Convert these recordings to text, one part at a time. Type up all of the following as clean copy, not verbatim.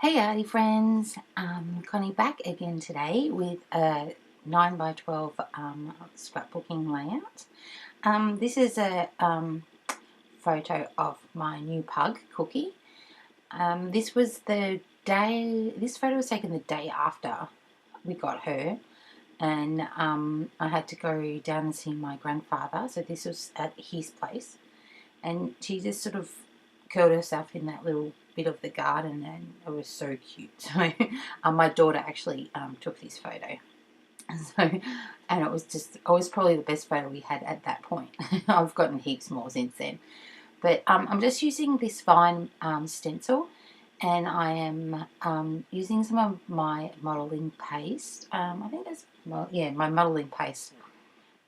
Hey arty friends, Connie back again today with a 9 by 12 scrapbooking layout. This is a photo of my new pug, Cookie. This photo was taken the day after we got her, and I had to go down and see my grandfather, so this was at his place, and she just sort of curled herself in that little bit of the garden, and it was so cute. So my daughter actually took this photo. So, and it was probably the best photo we had at that point. I've gotten heaps more since then. But I'm just using this fine stencil, and I am using some of my modelling paste. I think that's, well, yeah, my modelling paste.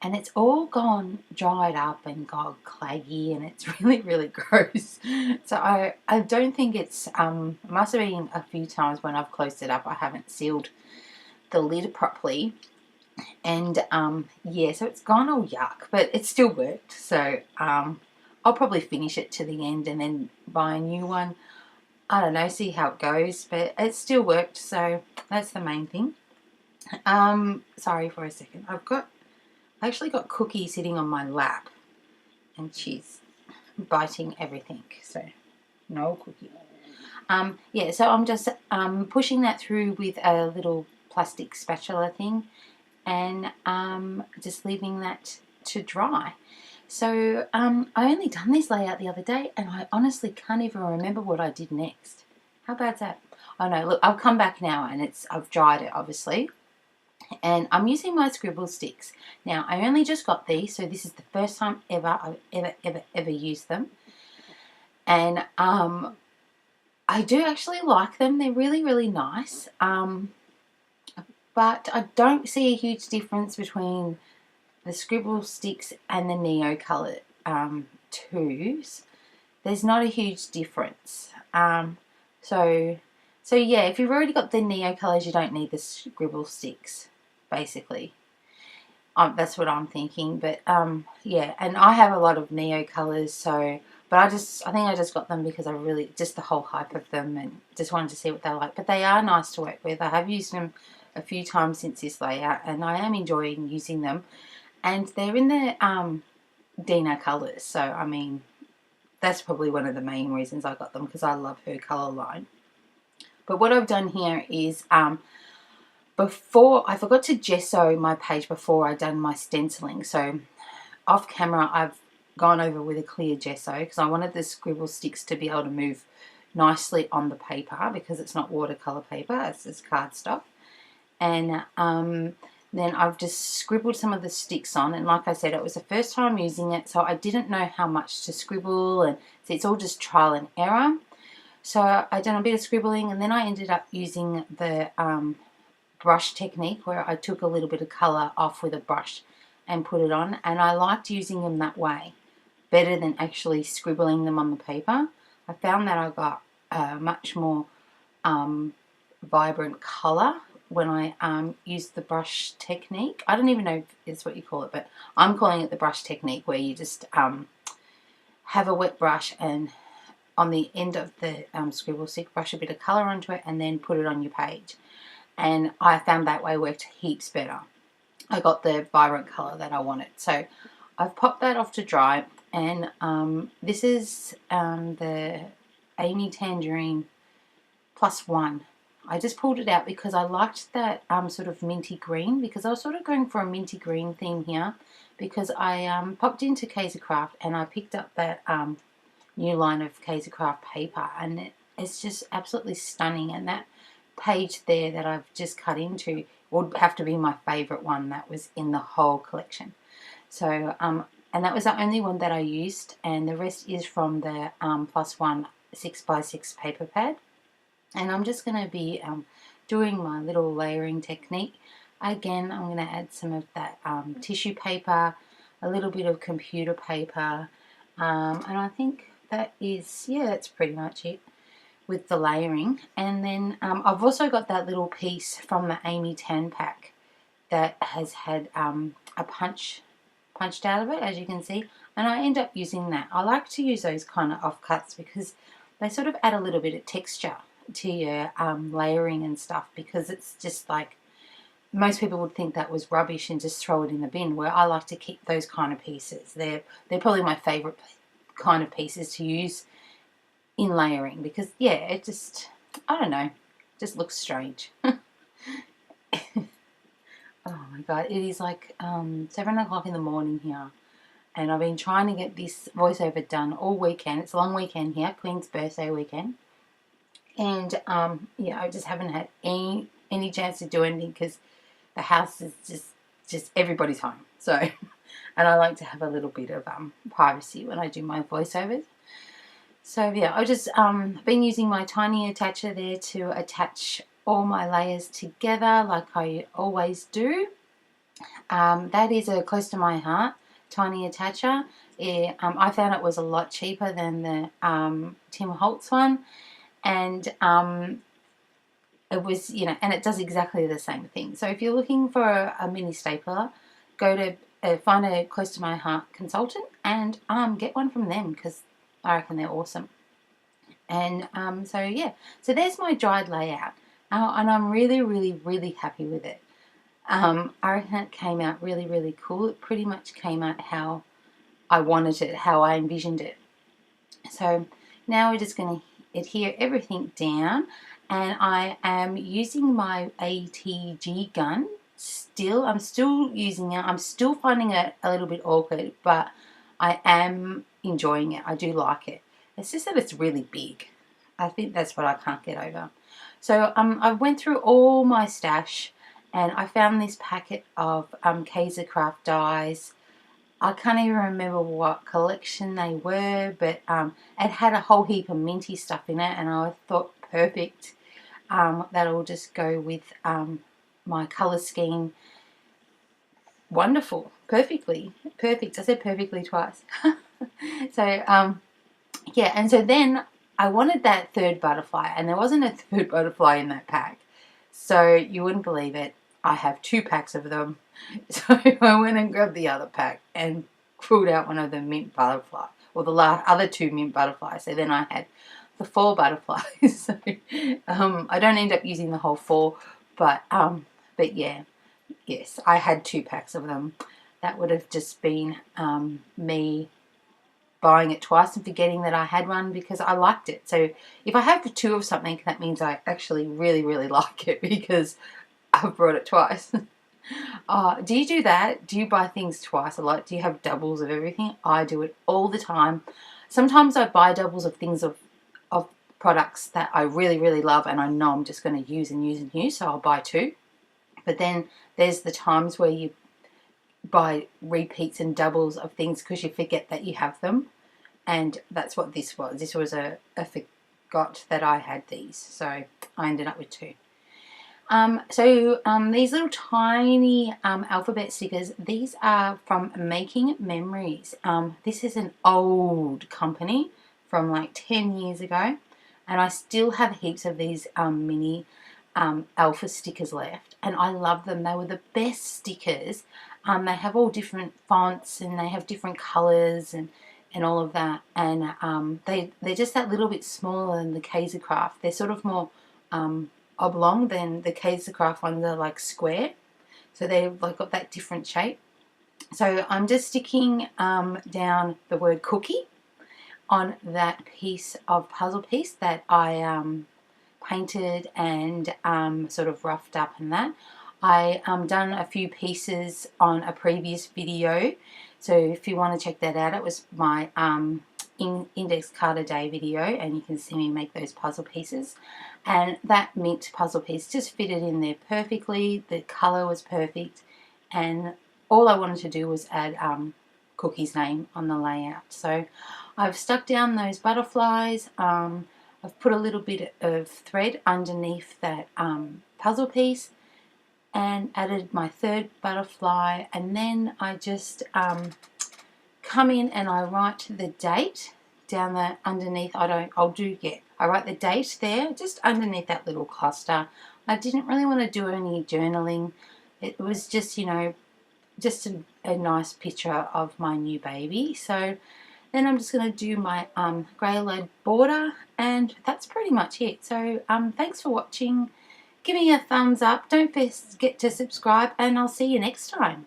And it's all gone dried up and gone claggy, and it's really, really gross. So I don't think it's, it must have been a few times when I've closed it up, I haven't sealed the lid properly. And yeah, so it's gone all yuck, but it still worked. So I'll probably finish it to the end and then buy a new one. I don't know, see how it goes, but it still worked, so that's the main thing. Sorry for a second. I actually got Cookie sitting on my lap, and she's biting everything, so no Cookie. Yeah, so I'm just pushing that through with a little plastic spatula thing, and just leaving that to dry. So I only done this layout the other day, and I honestly can't even remember what I did next. How bad's that? Oh no, look, I've come back now, and I've dried it, obviously. And I'm using my scribble sticks. Now, I only just got these, so this is the first time I've ever used them. And I do actually like them. They're really, really nice. But I don't see a huge difference between the scribble sticks and the Neo Colour twos. There's not a huge difference. So yeah, if you've already got the Neo Colours, you don't need the scribble sticks, basically. That's what I'm thinking. But yeah, and I have a lot of Neo Colours, so, but I think I just got them because I really, just the whole hype of them, and just wanted to see what they're like. But they are nice to work with. I have used them a few times since this layout, and I am enjoying using them. And they're in the Dina colours, so I mean, that's probably one of the main reasons I got them, because I love her colour line. But what I've done here is, before, I forgot to gesso my page before I done my stenciling. So off camera, I've gone over with a clear gesso because I wanted the scribble sticks to be able to move nicely on the paper, because it's not watercolour paper, it's just cardstock. And then I've just scribbled some of the sticks on, and like I said, it was the first time using it, so I didn't know how much to scribble, and so it's all just trial and error. So I done a bit of scribbling, and then I ended up using the brush technique, where I took a little bit of colour off with a brush and put it on, and I liked using them that way better than actually scribbling them on the paper. I found that I got much more vibrant colour when I used the brush technique. I don't even know if it's what you call it, but I'm calling it the brush technique, where you just have a wet brush, and on the end of the scribble stick, brush a bit of colour onto it, and then put it on your page. And I found that way worked heaps better. I got the vibrant colour that I wanted. So I've popped that off to dry, and this is the Amy Tangerine +1. I just pulled it out because I liked that sort of minty green, because I was sort of going for a minty green theme here, because I popped into Kaisercraft and I picked up that new line of Kaisercraft paper, and it's just absolutely stunning. And that page there that I've just cut into would have to be my favourite one that was in the whole collection. So and that was the only one that I used, and the rest is from the +1 6x6 paper pad. And I'm just going to be doing my little layering technique. Again, I'm going to add some of that tissue paper, a little bit of computer paper, and I think that is, yeah, that's pretty much it with the layering. And then I've also got that little piece from the Amy Tan pack that has had a punched out of it, as you can see, and I end up using that. I like to use those kind of offcuts because they sort of add a little bit of texture to your layering and stuff, because it's just like, most people would think that was rubbish and just throw it in the bin, where I like to keep those kind of pieces. They're probably my favourite kind of pieces to use in layering, because yeah, it just, I don't know, just looks strange. Oh my god, it is like 7 o'clock in the morning here, and I've been trying to get this voiceover done all weekend. It's a long weekend here, Queen's birthday weekend, and yeah, I just haven't had any chance to do anything because the house is just everybody's home. So, and I like to have a little bit of privacy when I do my voiceovers. So yeah, I just been using my tiny attacher there to attach all my layers together like I always do. That is a close to my heart tiny attacher. I found it was a lot cheaper than the Tim Holtz one, and it was, you know, and it does exactly the same thing. So if you're looking for a mini stapler, go to find a close to my heart consultant and get one from them, because I reckon they're awesome. And so yeah, so there's my dried layout, and I'm really, really, really happy with it. I reckon it came out really, really cool. It pretty much came out how I wanted it, how I envisioned it. So now we're just going to adhere everything down, and I am using my ATG gun still. I'm still using it. I'm still finding it a little bit awkward, but I am enjoying it. I do like it. It's just that it's really big. I think that's what I can't get over. So I went through all my stash, and I found this packet of Kaiser Craft dies. I can't even remember what collection they were, but it had a whole heap of minty stuff in it, and I thought, perfect. That'll just go with my colour scheme. Wonderful. Perfectly. Perfect. I said perfectly twice. So, yeah, and so then I wanted that third butterfly, and there wasn't a third butterfly in that pack. So you wouldn't believe it, I have 2 packs of them. So I went and grabbed the other pack and pulled out one of the mint butterfly, or the other 2 mint butterflies. So then I had the 4 butterflies. So I don't end up using the whole 4, but yeah, yes, I had 2 packs of them. That would have just been me buying it twice and forgetting that I had one because I liked it. So if I have 2 of something, that means I actually really, really like it because I've brought it twice. Do you do that? Do you buy things twice a lot? Do you have doubles of everything? I do it all the time. Sometimes I buy doubles of things of products that I really, really love and I know I'm just going to use and use and use, so I'll buy 2. But then there's the times where you buy repeats and doubles of things because you forget that you have them. And that's what this was. This was a forgot that I had these. So I ended up with 2. These little tiny alphabet stickers, these are from Making Memories. This is an old company from like 10 years ago, and I still have heaps of these mini alpha stickers left, and I love them. They were the best stickers. They have all different fonts and they have different colours and all of that, and they're just that little bit smaller than the Kaiser Craft. They're sort of more oblong than the Kaiser Craft ones are like square, so they've like got that different shape. So I'm just sticking down the word cookie on that piece of puzzle piece that I painted and sort of roughed up and that. I done a few pieces on a previous video, so if you want to check that out, it was my index card a day video, and you can see me make those puzzle pieces. And that mint puzzle piece just fitted in there perfectly. The colour was perfect, and all I wanted to do was add Cookie's name on the layout. So I've stuck down those butterflies. I've put a little bit of thread underneath that puzzle piece and added my 3rd butterfly, and then I just come in and I write the date down the underneath. I write the date there just underneath that little cluster. I didn't really want to do any journaling. It was just, you know, just a nice picture of my new baby. So Then I'm just going to do my grey lead border, and that's pretty much it. So thanks for watching. Give me a thumbs up. Don't forget to subscribe, and I'll see you next time.